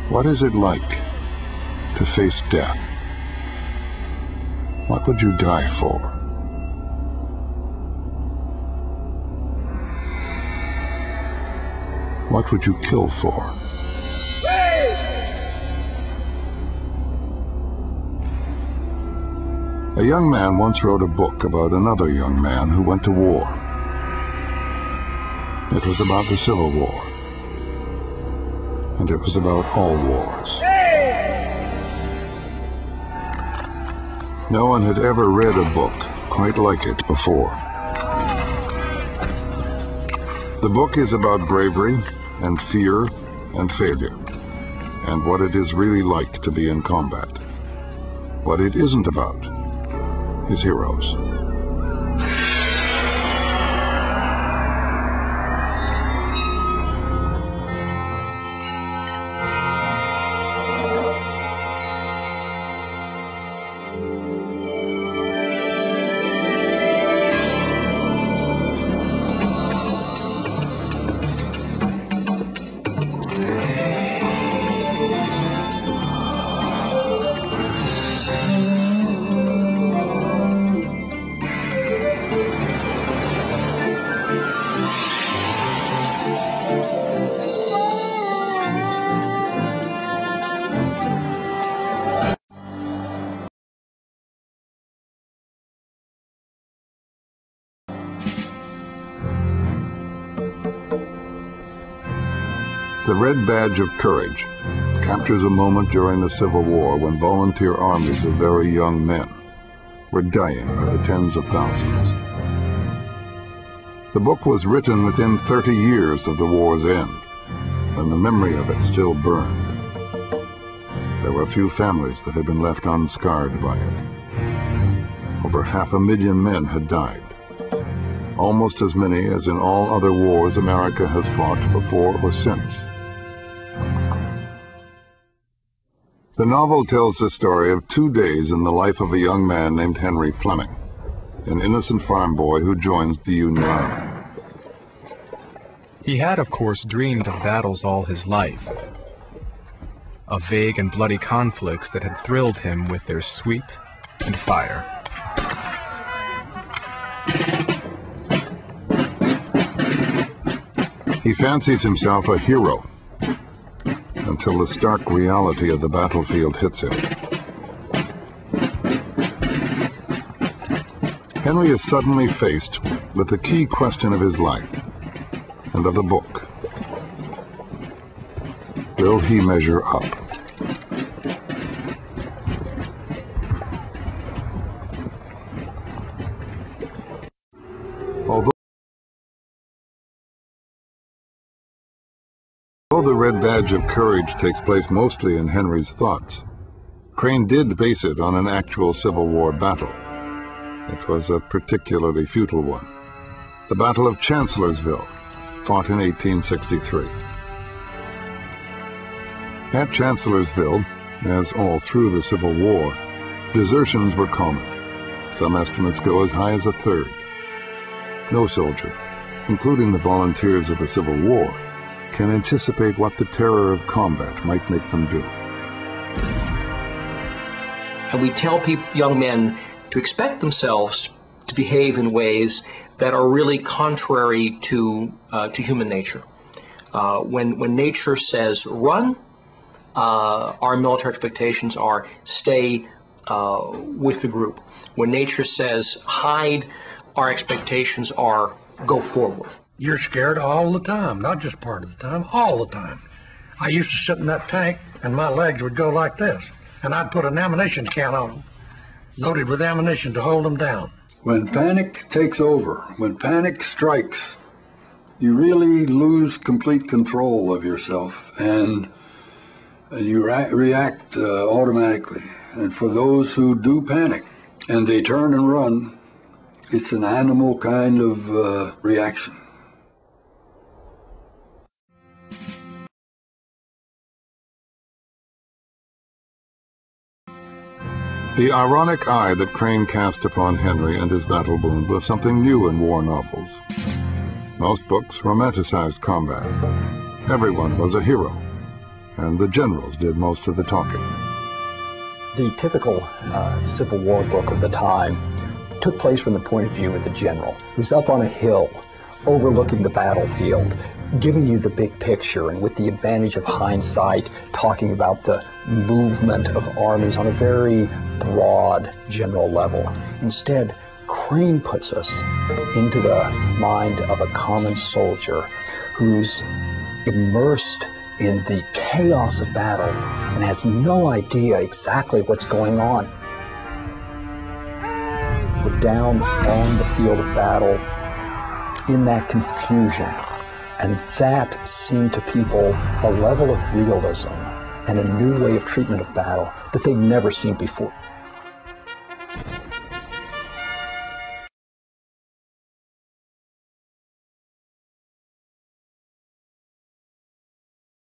What is it like to face death? What would you die for? What would you kill for? A young man once wrote a book about another young man who went to war. It was about the Civil War. And it was about all wars. No one had ever read a book quite like it before. The book is about bravery and fear and failure, and what it is really like to be in combat. What it isn't about is heroes. The Red Badge of Courage captures a moment during the Civil War when volunteer armies of very young men were dying by the tens of thousands. The book was written within 30 years of the war's end, and the memory of it still burned. There were few families that had been left unscarred by it. Over 500,000 men had died, almost as many as in all other wars America has fought before or since. The novel tells the story of 2 days in the life of a young man named Henry Fleming, an innocent farm boy who joins the Union Army. He had, of course, dreamed of battles all his life, of vague and bloody conflicts that had thrilled him with their sweep and fire. He fancies himself a hero until the stark reality of the battlefield hits him. Henry is suddenly faced with the key question of his life and of the book. Will he measure up? Although the Red Badge of Courage takes place mostly in Henry's thoughts, Crane did base it on an actual Civil War battle. It was a particularly futile one. The Battle of Chancellorsville, fought in 1863. At Chancellorsville, as all through the Civil War, desertions were common. Some estimates go as high as a third. No soldier, including the volunteers of the Civil War, can anticipate what the terror of combat might make them do. And we tell young men to expect themselves to behave in ways that are really contrary to human nature. When nature says run, our military expectations are stay with the group. When nature says hide, our expectations are go forward. You're scared all the time, not just part of the time, all the time. I used to sit in that tank and my legs would go like this, and I'd put an ammunition can on them, loaded with ammunition to hold them down. When panic takes over, when panic strikes, you really lose complete control of yourself, and you react automatically. And for those who do panic and they turn and run, it's an animal kind of reaction. The ironic eye that Crane cast upon Henry and his battle wound was something new in war novels. Most books romanticized combat. Everyone was a hero, and the generals did most of the talking. The typical Civil War book of the time took place from the point of view of the general, who's up on a hill overlooking the battlefield, giving you the big picture, and with the advantage of hindsight, talking about the movement of armies on a very broad general level. Instead, Crane puts us into the mind of a common soldier who's immersed in the chaos of battle and has no idea exactly what's going on. We're down on the field of battle in that confusion, and that seemed to people a level of realism and a new way of treatment of battle that they'd never seen before.